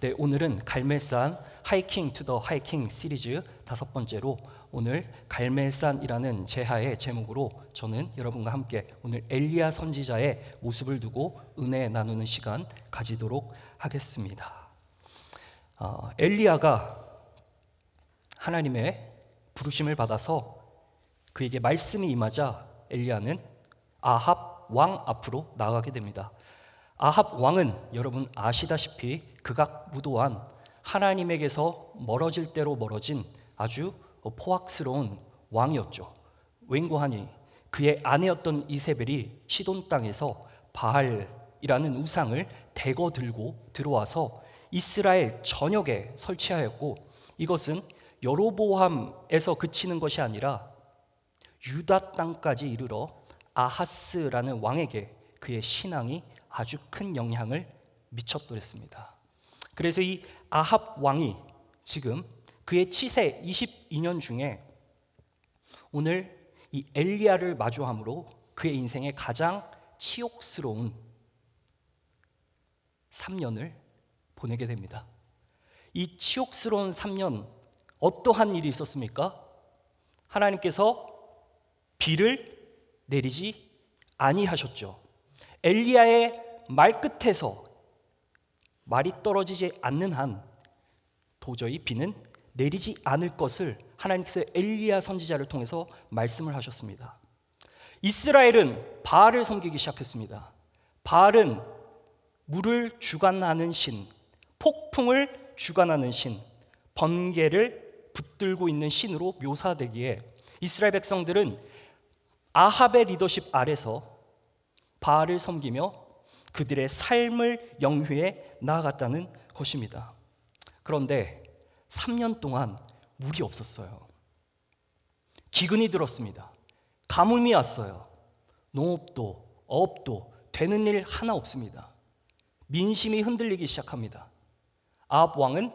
네, 오늘은 갈멜산 하이킹 투 더 하이킹 시리즈 5번째로 오늘 갈멜산이라는 제하의 제목으로 저는 여러분과 함께 오늘 엘리야 선지자의 모습을 두고 은혜 나누는 시간 가지도록 하겠습니다. 엘리야가 하나님의 부르심을 받아서 그에게 말씀이 임하자 엘리야는 아합 왕 앞으로 나아가게 됩니다. 아합 왕은 여러분 아시다시피 극악무도한 하나님에게서 멀어질 대로 멀어진 아주 포악스러운 왕이었죠. 웬고하니 그의 아내였던 이세벨이 시돈 땅에서 바알이라는 우상을 대거 들고 들어와서 이스라엘 전역에 설치하였고, 이것은 여로보암에서 그치는 것이 아니라 유다 땅까지 이르러 아하스라는 왕에게 그의 신앙이 아주 큰 영향을 미쳤더랬습니다. 그래서 이 아합 왕이 지금 그의 치세 22년 중에 오늘 이 엘리야를 마주함으로 그의 인생의 가장 치욕스러운 3년을 보내게 됩니다. 이 치욕스러운 3년, 어떠한 일이 있었습니까? 하나님께서 비를 내리지 아니하셨죠. 엘리야의 말끝에서 말이 떨어지지 않는 한 도저히 비는 내리지 않을 것을 하나님께서 엘리야 선지자를 통해서 말씀을 하셨습니다. 이스라엘은 바알을 섬기기 시작했습니다. 바알은 물을 주관하는 신, 폭풍을 주관하는 신, 번개를 붙들고 있는 신으로 묘사되기에 이스라엘 백성들은 아합의 리더십 아래서 바알을 섬기며 그들의 삶을 영위해 나아갔다는 것입니다. 그런데 3년 동안 물이 없었어요. 기근이 들었습니다. 가뭄이 왔어요. 농업도 어업도 되는 일 하나 없습니다. 민심이 흔들리기 시작합니다. 아합 왕은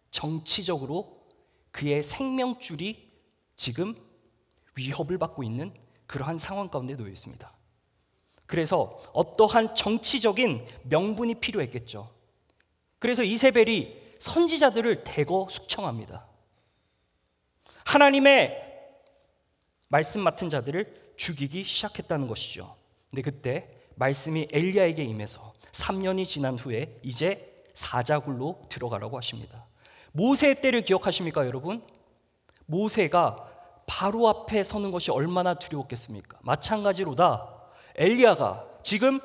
정치적으로 그의 생명줄이 지금 위협을 받고 있는 그러한 상황 가운데 놓여 있습니다. 그래서 어떠한 정치적인 명분이 필요했겠죠. 그래서 이세벨이 선지자들을 대거 숙청합니다. 하나님의 말씀 맡은 자들을 죽이기 시작했다는 것이죠. 근데 그때 말씀이 엘리야에게 임해서 3년이 지난 후에 이제 사자굴로 들어가라고 하십니다. 모세의 때를 기억하십니까, 여러분? 모세가 바로 앞에 서는 것이 얼마나 두려웠겠습니까? 마찬가지로다 엘리야가 지금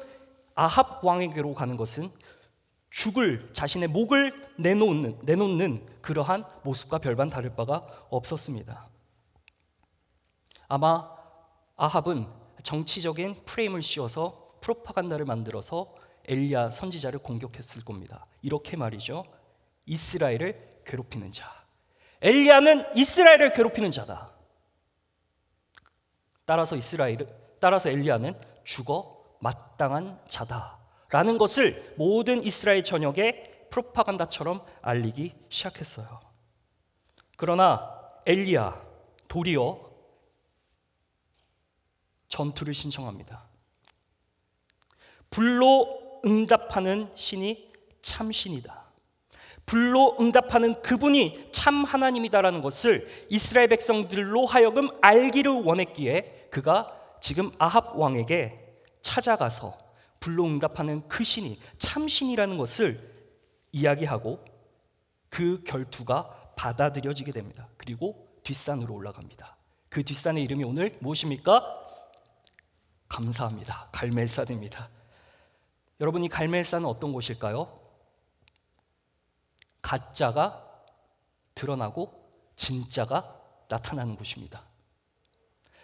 아합 왕에게로 가는 것은 죽을 자신의 목을 내놓는 그러한 모습과 별반 다를 바가 없었습니다. 아마 아합은 정치적인 프레임을 씌워서 프로파간다를 만들어서 엘리야 선지자를 공격했을 겁니다. 이렇게 말이죠. 이스라엘을 괴롭히는 자. 엘리야는 이스라엘을 괴롭히는 자다. 따라서 엘리야는 죽어 마땅한 자다라는 것을 모든 이스라엘 전역에 프로파간다처럼 알리기 시작했어요. 그러나 엘리야 도리어 전투를 신청합니다. 불로 응답하는 신이 참 신이다. 불로 응답하는 그분이 참 하나님이다라는 것을 이스라엘 백성들로 하여금 알기를 원했기에 그가 지금 아합 왕에게 찾아가서 불로 응답하는 그 신이 참 신이라는 것을 이야기하고 그 결투가 받아들여지게 됩니다. 그리고 뒷산으로 올라갑니다. 그 뒷산의 이름이 오늘 무엇입니까? 감사합니다. 갈멜산입니다. 여러분, 이 갈멜산은 어떤 곳일까요? 가짜가 드러나고 진짜가 나타나는 곳입니다.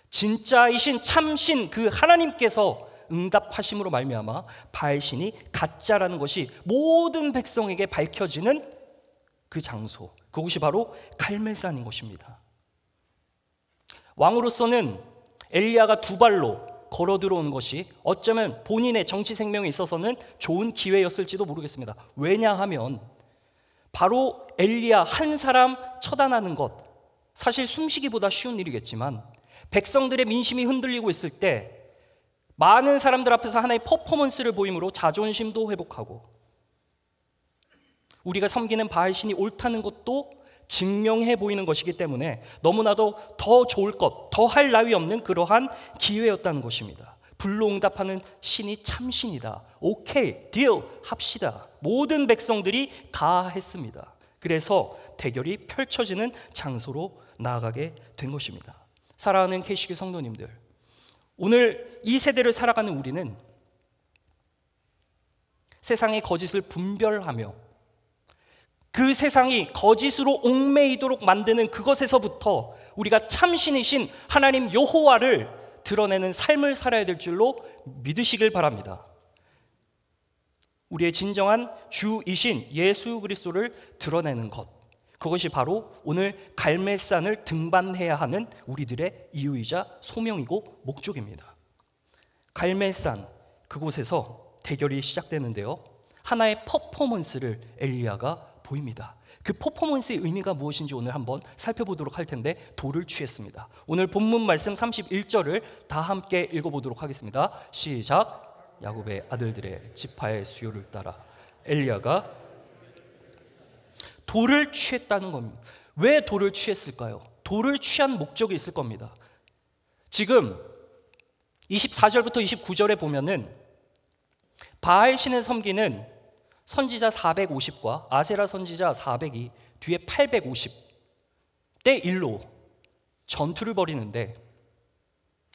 진짜이신 참신 그 하나님께서 응답하심으로 말미암아 바알신이 가짜라는 것이 모든 백성에게 밝혀지는 그 장소, 그곳이 바로 갈멜산인 것입니다. 왕으로서는 엘리야가 두 발로 걸어 들어오는 것이 어쩌면 본인의 정치 생명에 있어서는 좋은 기회였을지도 모르겠습니다. 왜냐하면 바로 엘리야 한 사람 처단하는 것, 사실 숨쉬기보다 쉬운 일이겠지만 백성들의 민심이 흔들리고 있을 때 많은 사람들 앞에서 하나의 퍼포먼스를 보임으로 자존심도 회복하고 우리가 섬기는 바알 신이 옳다는 것도 증명해 보이는 것이기 때문에 너무나도 더 좋을 것, 더 할 나위 없는 그러한 기회였다는 것입니다. 불로응답하는 신이 참신이다. 오케이, 딜 합시다. 모든 백성들이 가했습니다. 그래서 대결이 펼쳐지는 장소로 나아가게 된 것입니다. 사랑하는 KC교 성도님들, 오늘 이 세대를 살아가는 우리는 세상의 거짓을 분별하며 그 세상이 거짓으로 얽매이도록 만드는 그것에서부터 우리가 참신이신 하나님 여호와를 드러내는 삶을 살아야 될 줄로 믿으시길 바랍니다. 우리의 진정한 주이신 예수 그리스도를 드러내는 것, 그것이 바로 오늘 갈멜산을 등반해야 하는 우리들의 이유이자 소명이고 목적입니다. 갈멜산, 그곳에서 대결이 시작되는데요, 하나의 퍼포먼스를 엘리야가 보입니다. 그 퍼포먼스의 의미가 무엇인지 오늘 한번 살펴보도록 할 텐데, 돌을 취했습니다. 오늘 본문 말씀 31절을 다 함께 읽어보도록 하겠습니다. 시작. 야곱의 아들들의 지파의 수요를 따라 엘리야가 돌을 취했다는 겁니다. 왜 돌을 취했을까요? 돌을 취한 목적이 있을 겁니다. 지금 24절부터 29절에 보면은 바알 신을 섬기는 선지자 450과 아세라 선지자 400이 뒤에 850대 1로 전투를 벌이는데,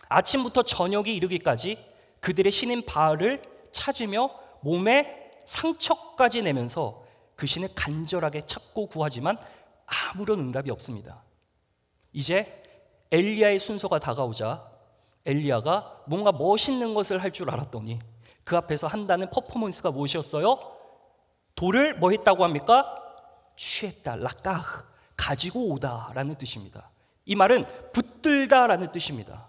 아침부터 저녁이 이르기까지 그들의 신인 바알을 찾으며 몸에 상처까지 내면서 그 신을 간절하게 찾고 구하지만 아무런 응답이 없습니다. 이제 엘리야의 순서가 다가오자 엘리야가 뭔가 멋있는 것을 할 줄 알았더니 그 앞에서 한다는 퍼포먼스가 무엇이었어요? 돌을 뭐 했다고 합니까? 취했다, 라까흐, 가지고 오다라는 뜻입니다. 이 말은 붙들다라는 뜻입니다.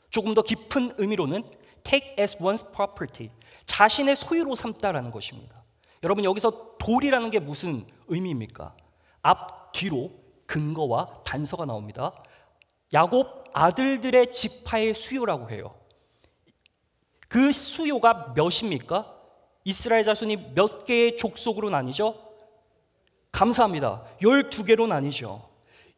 조금 더 깊은 의미로는 take as one's property, 자신의 소유로 삼다라는 것입니다. 여러분, 여기서 돌이라는 게 무슨 의미입니까? 앞, 뒤로 근거와 단서가 나옵니다. 야곱 아들들의 지파의 수요라고 해요. 그 수요가 몇입니까? 이스라엘 자손이 몇 개의 족속으로 나뉘죠? 감사합니다. 12개로 나뉘죠.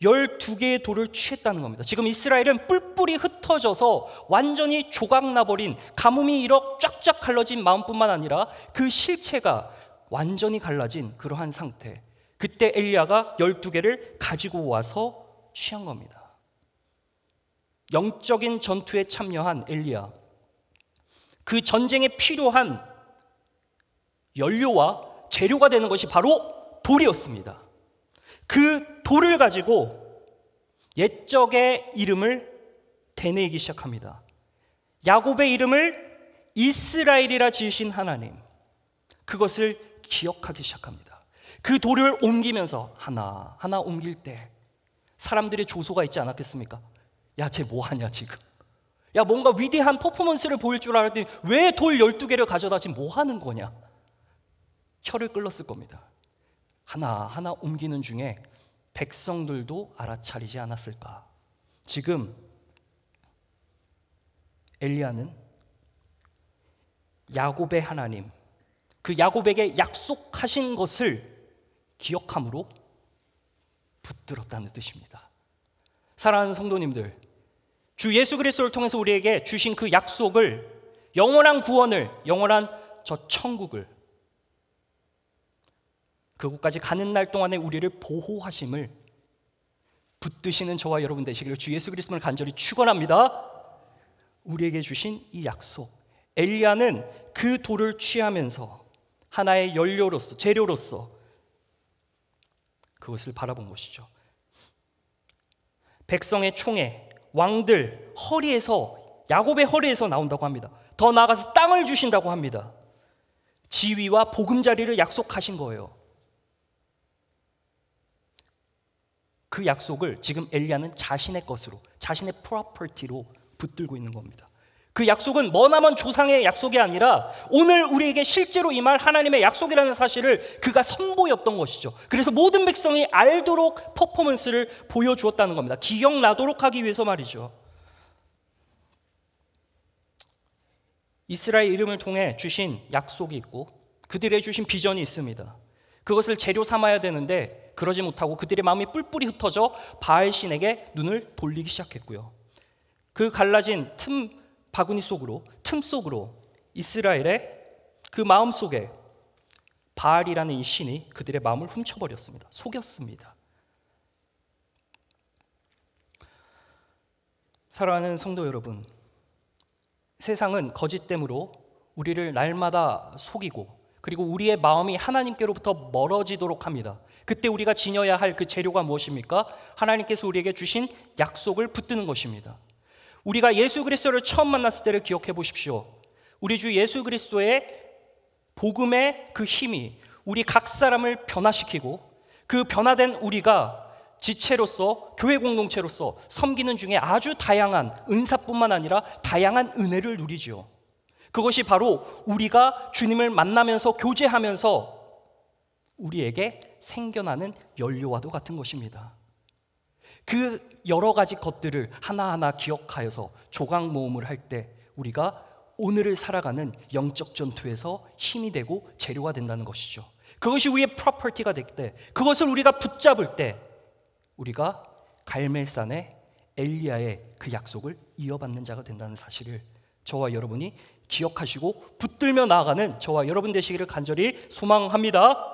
12개의 돌을 취했다는 겁니다. 지금 이스라엘은 뿔뿔이 흩어져서 완전히 조각나버린, 가뭄이 이렇게 쫙쫙 갈라진 마음뿐만 아니라 그 실체가 완전히 갈라진 그러한 상태. 그때 엘리야가 12개를 가지고 와서 취한 겁니다. 영적인 전투에 참여한 엘리야, 그 전쟁에 필요한 연료와 재료가 되는 것이 바로 돌이었습니다. 그 돌을 가지고 옛적의 이름을 되뇌이기 시작합니다. 야곱의 이름을 이스라엘이라 지으신 하나님, 그것을 기억하기 시작합니다. 그 돌을 옮기면서 하나하나 옮길 때 사람들의 조소가 있지 않았겠습니까? 야, 쟤 뭐하냐 지금? 야, 뭔가 위대한 퍼포먼스를 보일 줄 알았더니 왜 돌 12개를 가져다 지금 뭐하는 거냐? 혀를 끌렀을 겁니다. 하나하나 옮기는 중에 백성들도 알아차리지 않았을까? 지금 엘리야는 야곱의 하나님, 그 야곱에게 약속하신 것을 기억함으로 붙들었다는 뜻입니다. 사랑하는 성도님들, 주 예수 그리스도를 통해서 우리에게 주신 그 약속을, 영원한 구원을, 영원한 저 천국을, 그곳까지 가는 날 동안에 우리를 보호하심을 붙드시는 저와 여러분 되시기를 주 예수 그리스도를 간절히 축원합니다. 우리에게 주신 이 약속, 엘리야는 그 돌을 취하면서 하나의 연료로서, 재료로서 그것을 바라본 것이죠. 백성의 총에, 왕들 허리에서, 야곱의 허리에서 나온다고 합니다. 더 나아가서 땅을 주신다고 합니다. 지위와 보금자리를 약속하신 거예요. 그 약속을 지금 엘리야는 자신의 것으로, 자신의 프로퍼티로 붙들고 있는 겁니다. 그 약속은 머나먼 조상의 약속이 아니라 오늘 우리에게 실제로 임할 하나님의 약속이라는 사실을 그가 선보였던 것이죠. 그래서 모든 백성이 알도록 퍼포먼스를 보여주었다는 겁니다. 기억나도록 하기 위해서 말이죠. 이스라엘 이름을 통해 주신 약속이 있고 그들의 주신 비전이 있습니다. 그것을 재료 삼아야 되는데 그러지 못하고 그들의 마음이 뿔뿔이 흩어져 바알 신에게 눈을 돌리기 시작했고요. 그 갈라진 바구니 속으로, 틈 속으로 이스라엘의 그 마음 속에 바알이라는 이 신이 그들의 마음을 훔쳐버렸습니다. 속였습니다. 사랑하는 성도 여러분, 세상은 거짓됨으로 우리를 날마다 속이고 그리고 우리의 마음이 하나님께로부터 멀어지도록 합니다. 그때 우리가 지녀야 할 그 재료가 무엇입니까? 하나님께서 우리에게 주신 약속을 붙드는 것입니다. 우리가 예수 그리스도를 처음 만났을 때를 기억해 보십시오. 우리 주 예수 그리스도의 복음의 그 힘이 우리 각 사람을 변화시키고 그 변화된 우리가 지체로서 교회 공동체로서 섬기는 중에 아주 다양한 은사뿐만 아니라 다양한 은혜를 누리지요. 그것이 바로 우리가 주님을 만나면서 교제하면서 우리에게 생겨나는 연료와도 같은 것입니다. 그 여러 가지 것들을 하나하나 기억하여서 조각 모음을 할 때 우리가 오늘을 살아가는 영적 전투에서 힘이 되고 재료가 된다는 것이죠. 그것이 우리의 프로퍼티가 될 때, 그것을 우리가 붙잡을 때 우리가 갈멜산의 엘리야의 그 약속을 이어받는 자가 된다는 사실을 저와 여러분이 기억하시고 붙들며 나아가는 저와 여러분 되시기를 간절히 소망합니다.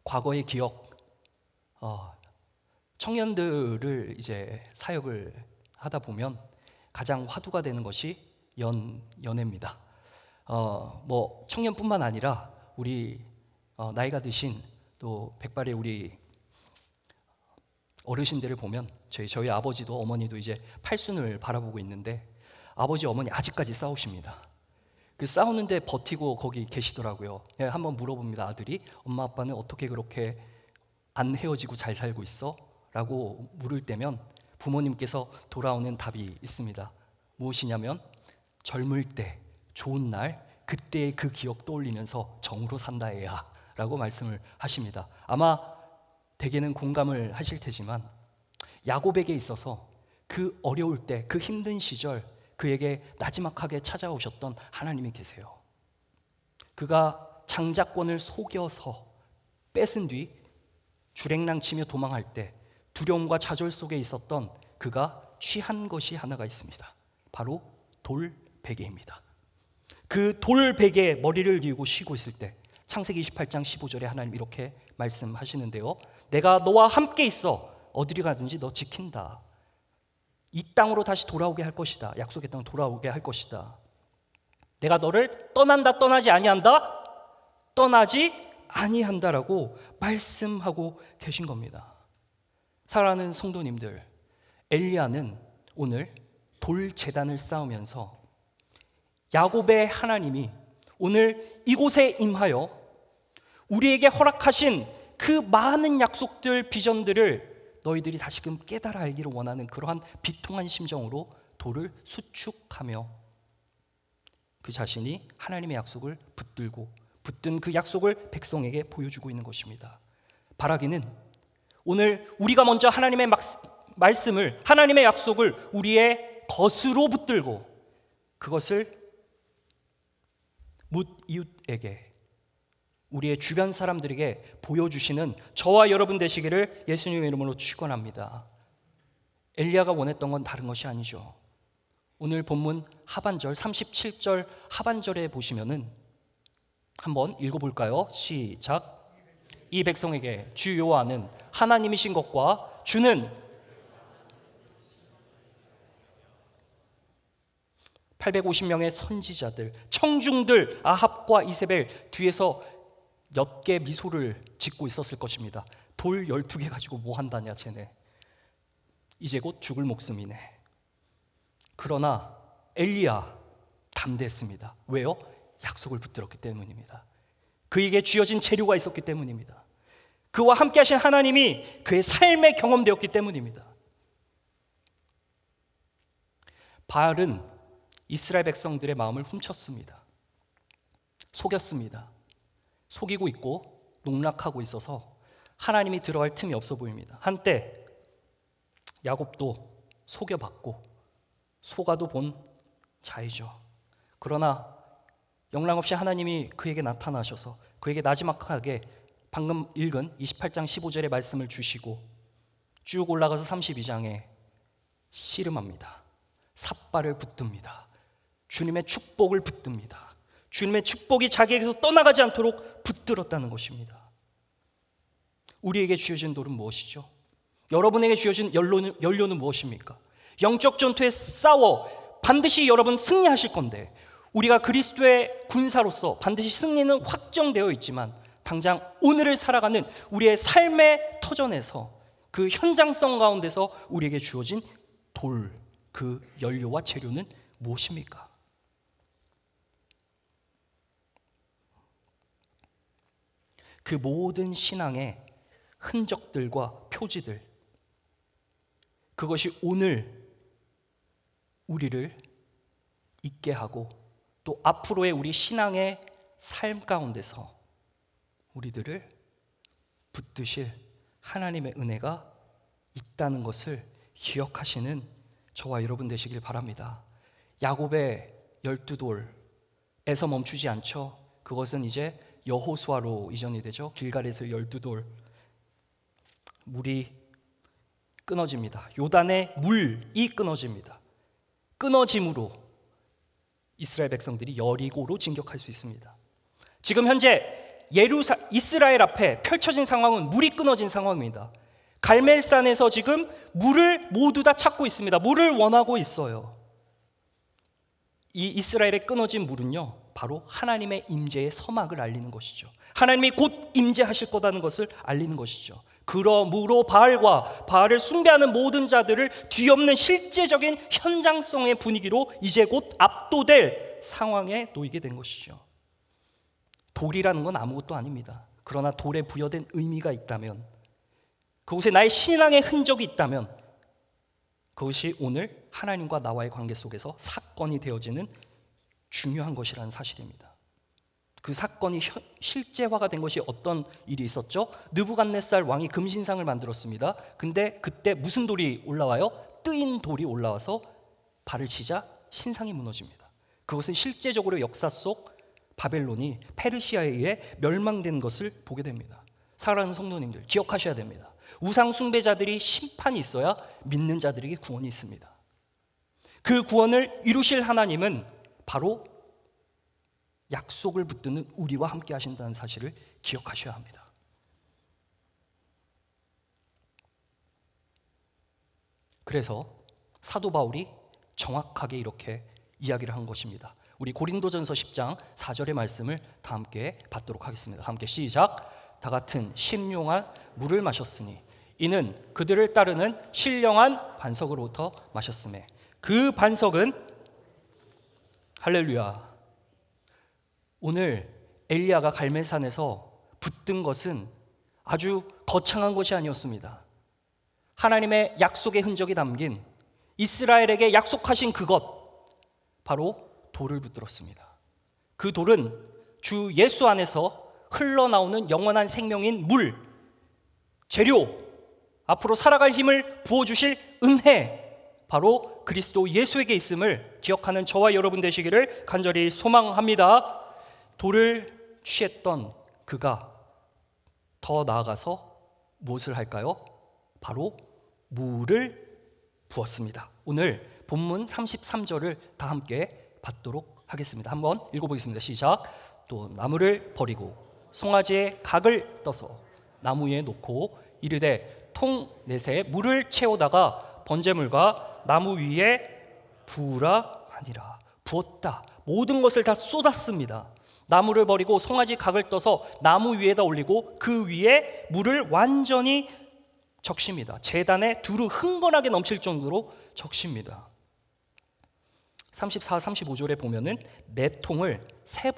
과거의 기억, 청년들을 이제 사역을 하다 보면 가장 화두가 되는 것이 연애입니다. 뭐 청년뿐만 아니라 우리 나이가 드신 또 백발의 우리 어르신들을 보면 저희 아버지도 어머니도 이제 팔순을 바라보고 있는데 아버지 어머니 아직까지 싸우십니다. 그 싸우는데 버티고 거기 계시더라고요. 한번 물어봅니다. 아들이 엄마 아빠는 어떻게 그렇게 안 헤어지고 잘 살고 있어? 라고 물을 때면 부모님께서 돌아오는 답이 있습니다. 무엇이냐면 젊을 때 좋은 날 그때의 그 기억 떠올리면서 정으로 산다 애야 라고 말씀을 하십니다. 아마 대개는 공감을 하실 테지만 야곱에게 있어서 그 어려울 때 그 힘든 시절 그에게 나지막하게 찾아오셨던 하나님이 계세요. 그가 장자권을 속여서 뺏은 뒤 주랭랑치며 도망할 때 두려움과 좌절 속에 있었던 그가 취한 것이 하나가 있습니다. 바로 돌베개입니다. 그 돌베개에 머리를 뉘고 쉬고 있을 때 창세기 28장 15절에 하나님 이렇게 말씀하시는데요. 내가 너와 함께 있어 어디를 가든지 너 지킨다. 이 땅으로 다시 돌아오게 할 것이다. 약속의 땅으로 돌아오게 할 것이다. 내가 너를 떠난다 떠나지 아니한다. 떠나지 아니한다라고 말씀하고 계신 겁니다. 사랑하는 성도님들, 엘리야는 오늘 돌제단을 쌓으면서 야곱의 하나님이 오늘 이곳에 임하여 우리에게 허락하신 그 많은 약속들, 비전들을 너희들이 다시금 깨달아 알기를 원하는 그러한 비통한 심정으로 돌을 수축하며 그 자신이 하나님의 약속을 붙든 그 약속을 백성에게 보여주고 있는 것입니다. 바라기는 오늘 우리가 먼저 하나님의 말씀을, 하나님의 약속을 우리의 것으로 붙들고 그것을 뭇 이웃에게, 우리의 주변 사람들에게 보여주시는 저와 여러분 되시기를 예수님의 이름으로 축원합니다. 엘리야가 원했던 건 다른 것이 아니죠. 오늘 본문 하반절 37절 하반절에 보시면은 한번 읽어볼까요? 시작. 이 백성에게 주 여호와는 하나님이신 것과 주는 850명의 선지자들, 청중들 아합과 이세벨 뒤에서 옅게 미소를 짓고 있었을 것입니다. 돌 12개 가지고 뭐 한다냐 쟤네. 이제 곧 죽을 목숨이네. 그러나 엘리야 담대했습니다. 왜요? 약속을 붙들었기 때문입니다. 그에게 쥐어진 재료가 있었기 때문입니다. 그와 함께 하신 하나님이 그의 삶에 경험되었기 때문입니다. 바알은 이스라엘 백성들의 마음을 훔쳤습니다. 속였습니다. 속이고 있고 농락하고 있어서 하나님이 들어갈 틈이 없어 보입니다. 한때 야곱도 속여봤고 속아도 본 자이죠. 그러나 영락 없이 하나님이 그에게 나타나셔서 그에게 나지막하게 방금 읽은 28장 15절의 말씀을 주시고 쭉 올라가서 32장에 씨름합니다. 삿발을 붙듭니다. 주님의 축복을 붙듭니다. 주님의 축복이 자기에게서 떠나가지 않도록 붙들었다는 것입니다. 우리에게 주어진 돌은 무엇이죠? 여러분에게 주어진 연료는 무엇입니까? 영적 전투에 싸워 반드시 여러분 승리하실 건데, 우리가 그리스도의 군사로서 반드시 승리는 확정되어 있지만 당장 오늘을 살아가는 우리의 삶의 터전에서, 그 현장성 가운데서 우리에게 주어진 돌, 그 연료와 재료는 무엇입니까? 그 모든 신앙의 흔적들과 표지들, 그것이 오늘 우리를 있게 하고 또 앞으로의 우리 신앙의 삶 가운데서 우리들을 붙드실 하나님의 은혜가 있다는 것을 기억하시는 저와 여러분 되시길 바랍니다. 야곱의 12돌에서 멈추지 않죠. 그것은 이제 여호수아로 이전이 되죠. 길갈에서 12돌, 물이 끊어집니다. 요단의 물이 끊어집니다. 끊어짐으로 이스라엘 백성들이 여리고로 진격할 수 있습니다. 지금 현재 이스라엘 앞에 펼쳐진 상황은 물이 끊어진 상황입니다. 갈멜산에서 지금 물을 모두 다 찾고 있습니다. 물을 원하고 있어요. 이 이스라엘의 끊어진 물은요, 바로 하나님의 임재의 서막을 알리는 것이죠. 하나님이 곧 임재하실 거라는 것을 알리는 것이죠. 그러므로 바알을 숭배하는 모든 자들을 뒤엎는 실제적인 현장성의 분위기로 이제 곧 압도될 상황에 놓이게 된 것이죠. 돌이라는 건 아무것도 아닙니다. 그러나 돌에 부여된 의미가 있다면, 그곳에 나의 신앙의 흔적이 있다면, 그것이 오늘 하나님과 나와의 관계 속에서 사건이 되어지는 중요한 것이라는 사실입니다. 그 사건이 실제화가 된 것이 어떤 일이 있었죠? 느부갓네살 왕이 금신상을 만들었습니다. 근데 그때 무슨 돌이 올라와요? 뜨인 돌이 올라와서 발을 치자 신상이 무너집니다. 그것은 실제적으로 역사 속 바벨론이 페르시아에 의해 멸망된 것을 보게 됩니다. 사랑하는 성도님들, 기억하셔야 됩니다. 우상 숭배자들이 심판이 있어야 믿는 자들에게 구원이 있습니다. 그 구원을 이루실 하나님은 바로 약속을 붙드는 우리와 함께 하신다는 사실을 기억하셔야 합니다. 그래서 사도 바울이 정확하게 이렇게 이야기를 한 것입니다. 우리 고린도전서 10장 4절의 말씀을 다 함께 받도록 하겠습니다. 함께 시작. 다 같은 신령한 물을 마셨으니 이는 그들을 따르는 신령한 반석으로부터 마셨음에 그 반석은, 할렐루야, 오늘 엘리야가 갈멜산에서 붙든 것은 아주 거창한 것이 아니었습니다. 하나님의 약속의 흔적이 담긴, 이스라엘에게 약속하신 그것, 바로 돌을 붙들었습니다. 그 돌은 주 예수 안에서 흘러나오는 영원한 생명인 물, 재료, 앞으로 살아갈 힘을 부어주실 은혜, 바로 그리스도 예수에게 있음을 기억하는 저와 여러분 되시기를 간절히 소망합니다. 돌을 취했던 그가 더 나아가서 무엇을 할까요? 바로 물을 부었습니다. 오늘 본문 33절을 다 함께 받도록 하겠습니다. 한번 읽어보겠습니다. 시작. 또 나무를 버리고 송아지의 각을 떠서 나무 위에 놓고 이르되 통 넷에 물을 채우다가 번제물과 나무 위에 부으라 하니라. 부었다. 모든 것을 다 쏟았습니다. 나무를 버리고 송아지 각을 떠서 나무 위에다 올리고 그 위에 물을 완전히 적십니다. 제단에 두루 흥건하게 넘칠 정도로 적십니다. 34, 35절에 보면은 네 통을 세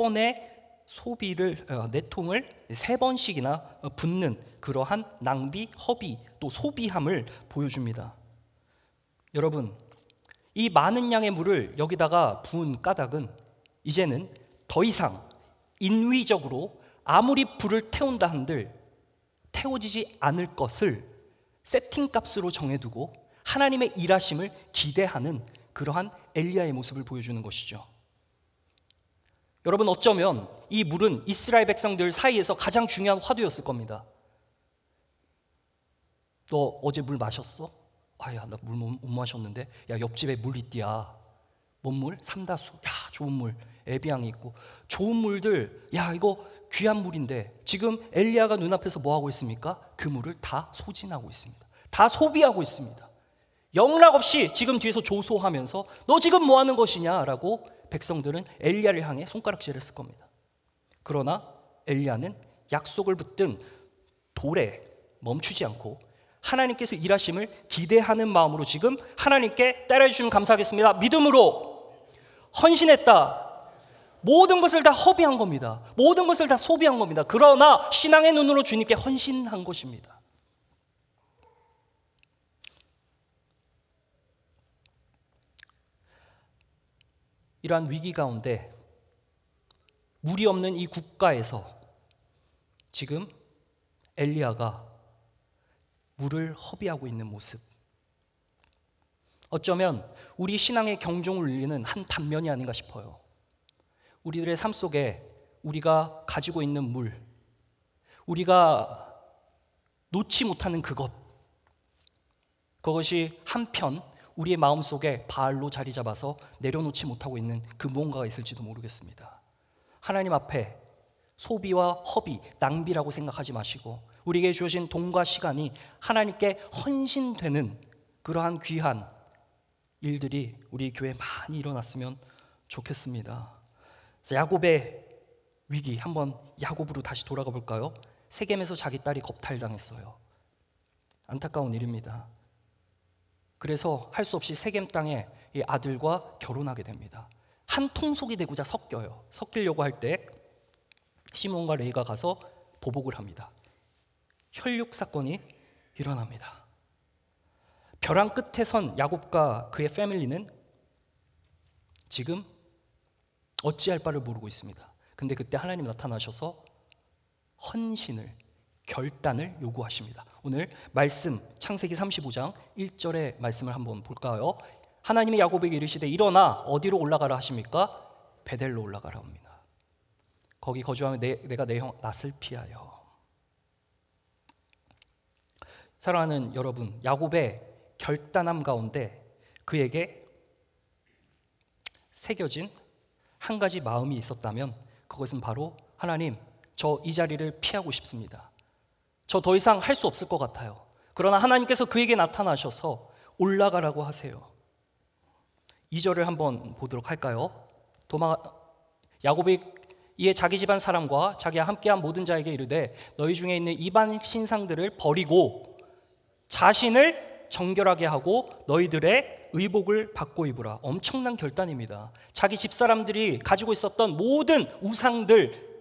번씩이나 붓는 그러한 낭비, 허비, 또 소비함을 보여줍니다. 여러분, 이 많은 양의 물을 여기다가 부은 까닭은 이제는 더 이상 인위적으로 아무리 불을 태운다 한들 태워지지 않을 것을 세팅값으로 정해두고 하나님의 일하심을 기대하는 그러한 엘리야의 모습을 보여주는 것이죠. 여러분, 어쩌면 이 물은 이스라엘 백성들 사이에서 가장 중요한 화두였을 겁니다. 너 어제 물 마셨어? 아야, 나 물 못 마셨는데. 야, 옆집에 물 있디야. 뭔 물? 삼다수. 야, 좋은 물. 에비앙이 있고. 좋은 물들. 야, 이거 귀한 물인데 지금 엘리야가 눈앞에서 뭐 하고 있습니까? 그 물을 다 소진하고 있습니다. 다 소비하고 있습니다. 영락없이 지금 뒤에서 조소하면서 너 지금 뭐 하는 것이냐라고 백성들은 엘리야를 향해 손가락질을 했을 겁니다. 그러나 엘리야는 약속을 붙든 돌에 멈추지 않고 하나님께서 일하심을 기대하는 마음으로 지금 하나님께 따라해주시면 감사하겠습니다. 믿음으로 헌신했다. 모든 것을 다 허비한 겁니다. 모든 것을 다 소비한 겁니다. 그러나 신앙의 눈으로 주님께 헌신한 것입니다. 이러한 위기 가운데 물이 없는 이 국가에서 지금 엘리야가 물을 허비하고 있는 모습, 어쩌면 우리 신앙의 경종을 울리는 한 단면이 아닌가 싶어요. 우리들의 삶 속에 우리가 가지고 있는 물, 우리가 놓지 못하는 그것이 한편 우리의 마음속에 바알로 자리 잡아서 내려놓지 못하고 있는 그 무언가가 있을지도 모르겠습니다. 하나님 앞에 소비와 허비, 낭비라고 생각하지 마시고 우리에게 주어진 돈과 시간이 하나님께 헌신되는 그러한 귀한 일들이 우리 교회에 많이 일어났으면 좋겠습니다. 그래서 야곱의 위기, 한번 야곱으로 다시 돌아가 볼까요? 세겜에서 자기 딸이 겁탈당했어요. 안타까운 일입니다. 그래서 할 수 없이 세겜 땅에 이 아들과 결혼하게 됩니다. 한 통속이 되고자 섞이려고 할 때 시몬과 레이가 가서 보복을 합니다. 혈육 사건이 일어납니다. 벼랑 끝에 선 야곱과 그의 패밀리는 지금 어찌할 바를 모르고 있습니다. 근데 그때 하나님 나타나셔서 헌신을, 결단을 요구하십니다. 오늘 말씀 창세기 35장 1절의 말씀을 한번 볼까요? 하나님이 야곱에게 이르시되 일어나 어디로 올라가라 하십니까? 베델로 올라가라 합니다. 거기 거주하면 내가 내 형 낫을 피하여. 사랑하는 여러분, 야곱의 결단함 가운데 그에게 새겨진 한 가지 마음이 있었다면 그것은 바로 하나님, 저 이 자리를 피하고 싶습니다. 저 더 이상 할 수 없을 것 같아요. 그러나 하나님께서 그에게 나타나셔서 올라가라고 하세요. 2절을 한번 보도록 할까요? 야곱이 이에 자기 집안 사람과 자기와 함께한 모든 자에게 이르되 너희 중에 있는 이방 신상들을 버리고 자신을 정결하게 하고 너희들의 의복을 받고 입으라. 엄청난 결단입니다. 자기 집사람들이 가지고 있었던 모든 우상들,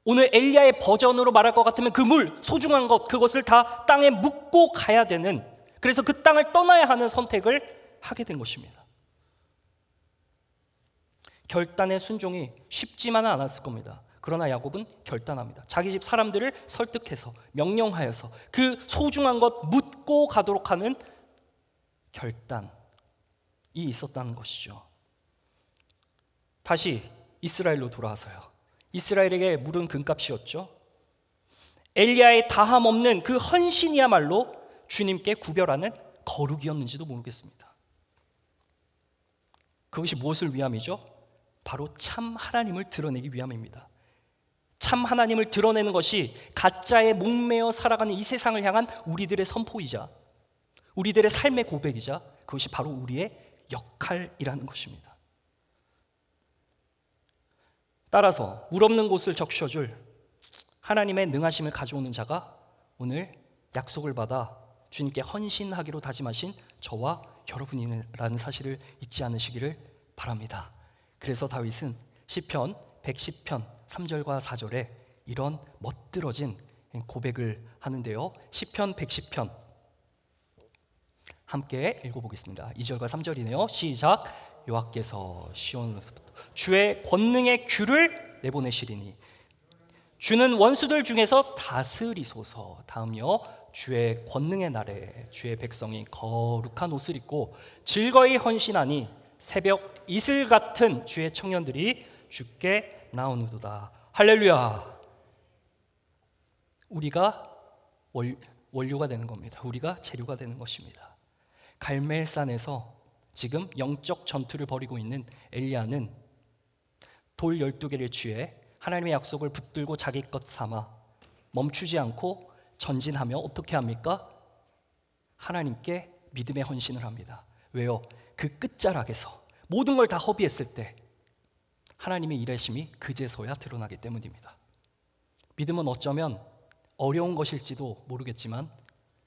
오늘 엘리야의 버전으로 말할 것 같으면 그 물, 소중한 것, 그것을 다 땅에 묻고 가야 되는, 그래서 그 땅을 떠나야 하는 선택을 하게 된 것입니다. 결단의 순종이 쉽지만은 않았을 겁니다. 그러나 야곱은 결단합니다. 자기 집 사람들을 설득해서 명령하여서 그 소중한 것 묻고 가도록 하는 결단이 있었다는 것이죠. 다시 이스라엘로 돌아와서요. 이스라엘에게 물은 금값이었죠. 엘리야의 다함 없는 그 헌신이야말로 주님께 구별하는 거룩이었는지도 모르겠습니다. 그것이 무엇을 위함이죠? 바로 참 하나님을 드러내기 위함입니다. 참 하나님을 드러내는 것이 가짜에 목매어 살아가는 이 세상을 향한 우리들의 선포이자 우리들의 삶의 고백이자 그것이 바로 우리의 역할이라는 것입니다. 따라서 물 없는 곳을 적셔줄 하나님의 능하심을 가져오는 자가 오늘 약속을 받아 주님께 헌신하기로 다짐하신 저와 여러분이라는 사실을 잊지 않으시기를 바랍니다. 그래서 다윗은 시편 110편 3절과 4절에 이런 멋들어진 고백을 하는데요. 시편 110편 함께 읽어보겠습니다. 2절과 3절이네요. 시작. 여호와께서 시온에서부터 주의 권능의 귤을 내보내시리니 주는 원수들 중에서 다스리소서. 다음요. 주의 권능의 날에 주의 백성이 거룩한 옷을 입고 즐거이 헌신하니 새벽 이슬 같은 주의 청년들이 주께 나오누도다. 할렐루야. 우리가 원료가 되는 겁니다. 우리가 재료가 되는 것입니다. 갈멜산에서 지금 영적 전투를 벌이고 있는 엘리야는 돌 12개를 취해 하나님의 약속을 붙들고 자기 것 삼아 멈추지 않고 전진하며 어떻게 합니까? 하나님께 믿음의 헌신을 합니다. 왜요? 그 끝자락에서 모든 걸 다 허비했을 때 하나님의 일하심이 그제서야 드러나기 때문입니다. 믿음은 어쩌면 어려운 것일지도 모르겠지만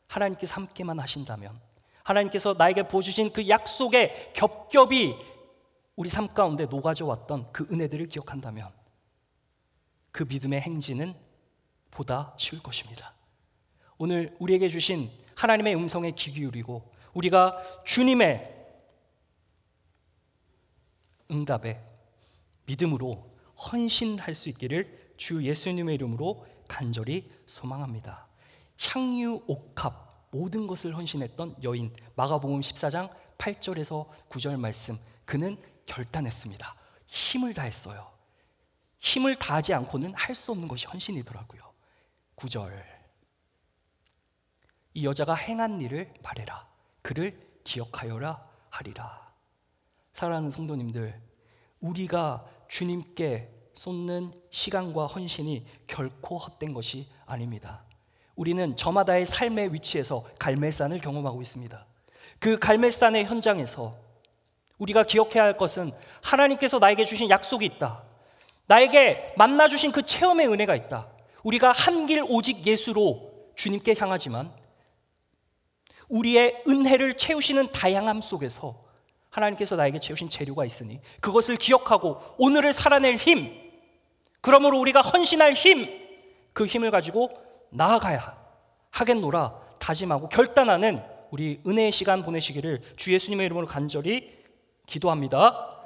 하나님께서 함께만 하신다면, 하나님께서 나에게 보여주신 그 약속의 겹겹이 우리 삶 가운데 녹아져 왔던 그 은혜들을 기억한다면 그 믿음의 행진은 보다 쉬울 것입니다. 오늘 우리에게 주신 하나님의 음성에 귀 기울이고 우리가 주님의 응답에 믿음으로 헌신할 수 있기를 주 예수님의 이름으로 간절히 소망합니다. 향유, 옥합 모든 것을 헌신했던 여인, 마가복음 14장 8절에서 9절 말씀, 그는 결단했습니다. 힘을 다했어요. 힘을 다하지 않고는 할 수 없는 것이 헌신이더라고요. 9절, 이 여자가 행한 일을 말해라. 그를 기억하여라 하리라. 사랑하는 성도님들, 우리가 주님께 쏟는 시간과 헌신이 결코 헛된 것이 아닙니다. 우리는 저마다의 삶의 위치에서 갈멜산을 경험하고 있습니다. 그 갈멜산의 현장에서 우리가 기억해야 할 것은 하나님께서 나에게 주신 약속이 있다. 나에게 만나주신 그 체험의 은혜가 있다. 우리가 한 길 오직 예수로 주님께 향하지만 우리의 은혜를 채우시는 다양함 속에서 하나님께서 나에게 채우신 재료가 있으니 그것을 기억하고 오늘을 살아낼 힘, 그러므로 우리가 헌신할 힘, 그 힘을 가지고 나아가야 하겠노라 다짐하고 결단하는 우리 은혜의 시간 보내시기를 주 예수님의 이름으로 간절히 기도합니다.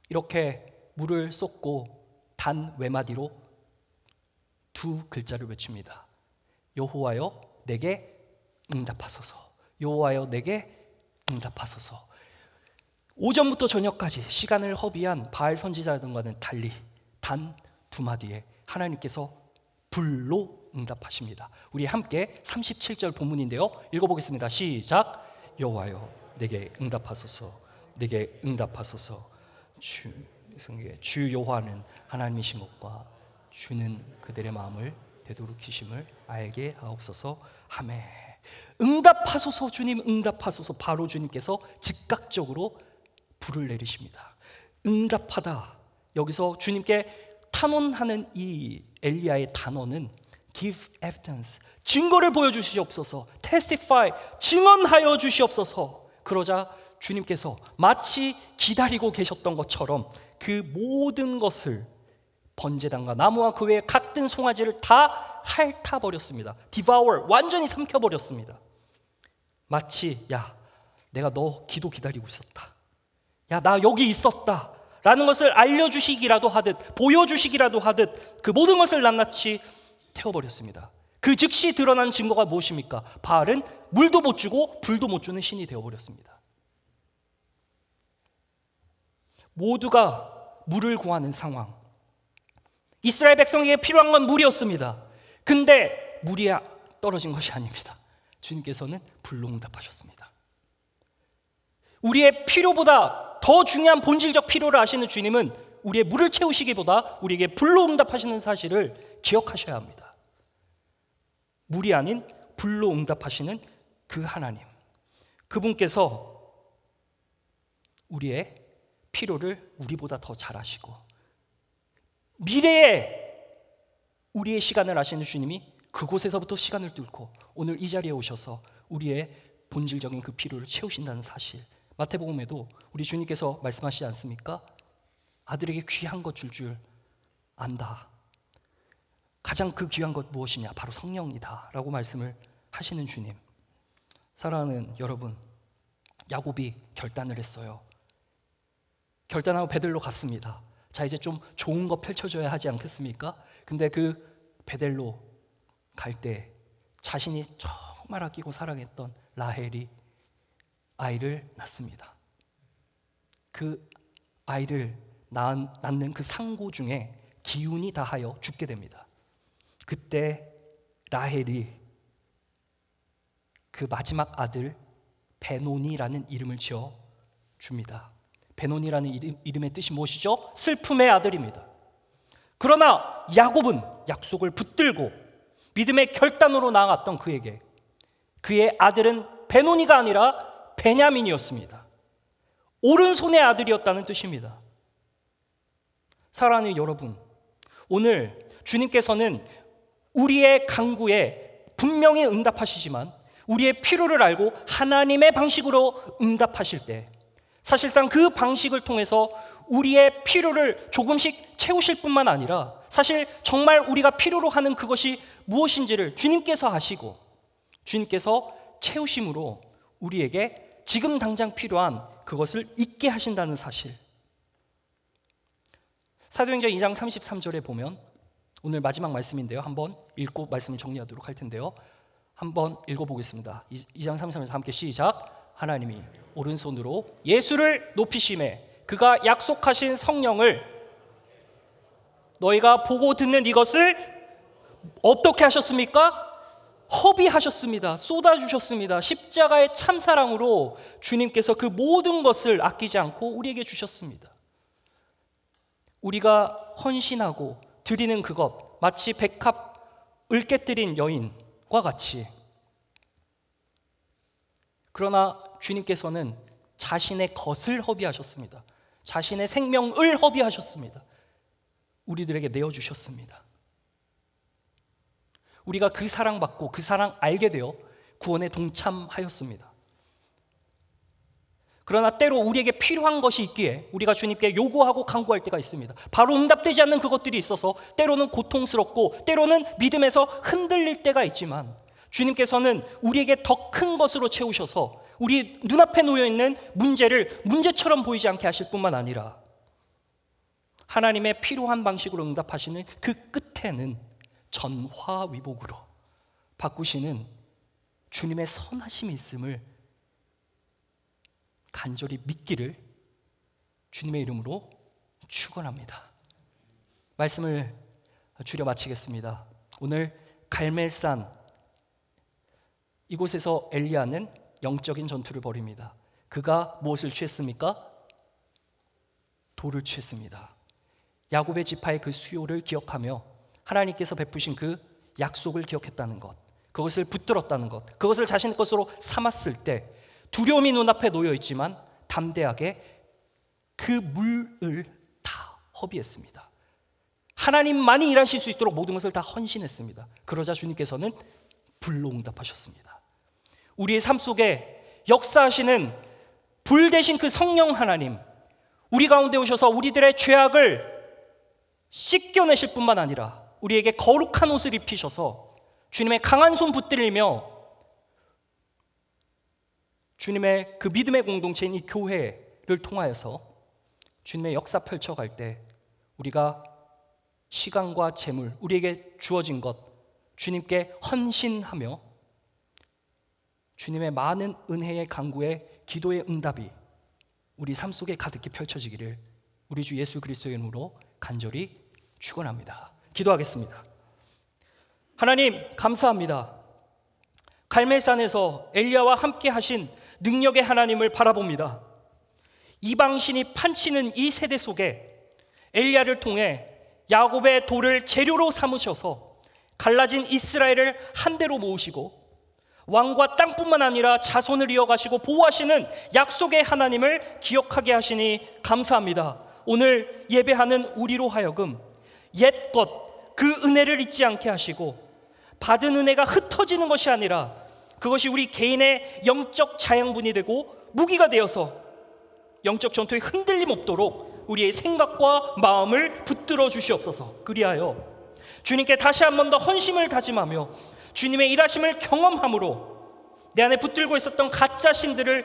이렇게 물을 쏟고 단 외마디로 두 글자를 외칩니다. 여호와여 내게 응답하소서. 여호와여 내게 응답하소서. 오전부터 저녁까지 시간을 허비한 바알 선지자들과는 달리 단 두 마디에 하나님께서 불로 응답하십니다. 우리 함께 37절 본문인데요, 읽어보겠습니다. 시작. 여호와여 내게 응답하소서. 내게 응답하소서. 주 여호와는 하나님이신 것과 주는 그들의 마음을 되도록히심을 알게 하옵소서. 아멘. 응답하소서. 주님 응답하소서. 바로 주님께서 즉각적으로 불을 내리십니다. 응답하다, 여기서 주님께 탄원하는 이 엘리야의 단어는 give evidence, 증거를 보여주시옵소서. testify, 증언하여 주시옵소서. 그러자 주님께서 마치 기다리고 계셨던 것처럼 그 모든 것을 번제단과 나무와 그 외에 각든 송아지를 다 핥아버렸습니다. devour, 완전히 삼켜버렸습니다. 마치 야 내가 너 기도 기다리고 있었다, 야 나 여기 있었다 라는 것을 알려주시기라도 하듯 보여주시기라도 하듯 그 모든 것을 낱낱이 태워버렸습니다. 그 즉시 드러난 증거가 무엇입니까? 바알은 물도 못 주고 불도 못 주는 신이 되어버렸습니다. 모두가 물을 구하는 상황, 이스라엘 백성에게 필요한 건 물이었습니다. 근데 물이 떨어진 것이 아닙니다. 주님께서는 불로 응답하셨습니다. 우리의 필요보다 더 중요한 본질적 필요를 아시는 주님은 우리의 물을 채우시기보다 우리에게 불로 응답하시는 사실을 기억하셔야 합니다. 물이 아닌 불로 응답하시는 그 하나님, 그분께서 우리의 필요를 우리보다 더 잘 아시고 미래에 우리의 시간을 아시는 주님이 그곳에서부터 시간을 뚫고 오늘 이 자리에 오셔서 우리의 본질적인 그 필요를 채우신다는 사실, 마태복음에도 우리 주님께서 말씀하시지 않습니까? 아들에게 귀한 것 줄 안다. 가장 그 귀한 것 무엇이냐? 바로 성령이다 라고 말씀을 하시는 주님. 사랑하는 여러분, 야곱이 결단을 했어요. 결단하고 베들로 갔습니다. 자, 이제 좀 좋은 거 펼쳐줘야 하지 않겠습니까? 근데 그 베델로 갈 때 자신이 정말 아끼고 사랑했던 라헬이 아이를 낳습니다. 그 아이를 낳는 그 상고 중에 기운이 다하여 죽게 됩니다. 그때 라헬이 그 마지막 아들 베노니라는 이름을 지어 줍니다. 베노니라는 이름의 뜻이 무엇이죠? 슬픔의 아들입니다. 그러나 야곱은 약속을 붙들고 믿음의 결단으로 나아갔던 그에게 그의 아들은 베노니가 아니라 베냐민이었습니다. 오른손의 아들이었다는 뜻입니다. 사랑하는 여러분, 오늘 주님께서는 우리의 간구에 분명히 응답하시지만 우리의 필요를 알고 하나님의 방식으로 응답하실 때 사실상 그 방식을 통해서 우리의 필요를 조금씩 채우실 뿐만 아니라 사실 정말 우리가 필요로 하는 그것이 무엇인지를 주님께서 아시고 주님께서 채우심으로 우리에게 지금 당장 필요한 그것을 잊게 하신다는 사실. 사도행전 2장 33절에 보면 오늘 마지막 말씀인데요. 한번 읽고 말씀을 정리하도록 할 텐데요. 한번 읽어보겠습니다. 2장 33절에서 함께 시작. 하나님이 오른손으로 예수를 높이심에 그가 약속하신 성령을 너희가 보고 듣는 이것을 어떻게 하셨습니까? 허비하셨습니다. 쏟아주셨습니다. 십자가의 참사랑으로 주님께서 그 모든 것을 아끼지 않고 우리에게 주셨습니다. 우리가 헌신하고 드리는 그것 마치 백합을 깨뜨린 여인과 같이, 그러나 주님께서는 자신의 것을 허비하셨습니다. 자신의 생명을 허비하셨습니다. 우리들에게 내어주셨습니다. 우리가 그 사랑받고 그 사랑 알게 되어 구원에 동참하였습니다. 그러나 때로 우리에게 필요한 것이 있기에 우리가 주님께 요구하고 간구할 때가 있습니다. 바로 응답되지 않는 그것들이 있어서 때로는 고통스럽고 때로는 믿음에서 흔들릴 때가 있지만 주님께서는 우리에게 더 큰 것으로 채우셔서 우리 눈앞에 놓여있는 문제를 문제처럼 보이지 않게 하실 뿐만 아니라 하나님의 필요한 방식으로 응답하시는 그 끝에는 전화위복으로 바꾸시는 주님의 선하심이 있음을 간절히 믿기를 주님의 이름으로 축원합니다. 말씀을 줄여 마치겠습니다. 오늘 갈멜산 이곳에서 엘리야는 영적인 전투를 벌입니다. 그가 무엇을 취했습니까? 돌을 취했습니다. 야곱의 지파의 그 수요를 기억하며 하나님께서 베푸신 그 약속을 기억했다는 것, 그것을 붙들었다는 것, 그것을 자신의 것으로 삼았을 때 두려움이 눈앞에 놓여 있지만 담대하게 그 물을 다 허비했습니다. 하나님만이 일하실 수 있도록 모든 것을 다 헌신했습니다. 그러자 주님께서는 불로 응답하셨습니다. 우리의 삶 속에 역사하시는 불 대신 그 성령 하나님, 우리 가운데 오셔서 우리들의 죄악을 씻겨내실 뿐만 아니라 우리에게 거룩한 옷을 입히셔서 주님의 강한 손 붙들리며 주님의 그 믿음의 공동체인 이 교회를 통하여서 주님의 역사 펼쳐갈 때 우리가 시간과 재물, 우리에게 주어진 것 주님께 헌신하며 주님의 많은 은혜의 간구의 기도의 응답이 우리 삶 속에 가득히 펼쳐지기를 우리 주 예수 그리스도의 이름으로 간절히 축원합니다. 기도하겠습니다. 하나님 감사합니다. 갈멜산에서 엘리야와 함께 하신 능력의 하나님을 바라봅니다. 이방신이 판치는 이 세대 속에 엘리야를 통해 야곱의 돌을 재료로 삼으셔서 갈라진 이스라엘을 한데로 모으시고 왕과 땅뿐만 아니라 자손을 이어가시고 보호하시는 약속의 하나님을 기억하게 하시니 감사합니다. 오늘 예배하는 우리로 하여금 옛것 그 은혜를 잊지 않게 하시고 받은 은혜가 흩어지는 것이 아니라 그것이 우리 개인의 영적 자양분이 되고 무기가 되어서 영적 전투에 흔들림 없도록 우리의 생각과 마음을 붙들어 주시옵소서. 그리하여 주님께 다시 한 번 더 헌심을 다짐하며 주님의 일하심을 경험함으로 내 안에 붙들고 있었던 가짜 신들을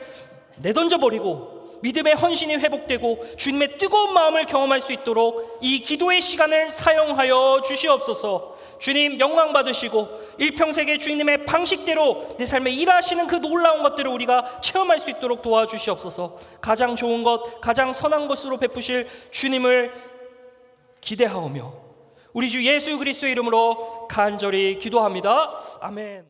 내던져버리고 믿음의 헌신이 회복되고 주님의 뜨거운 마음을 경험할 수 있도록 이 기도의 시간을 사용하여 주시옵소서. 주님 영광 받으시고 일평생의 주님의 방식대로 내 삶에 일하시는 그 놀라운 것들을 우리가 체험할 수 있도록 도와주시옵소서. 가장 좋은 것, 가장 선한 것으로 베푸실 주님을 기대하오며 우리 주 예수 그리스도의 이름으로 간절히 기도합니다. 아멘.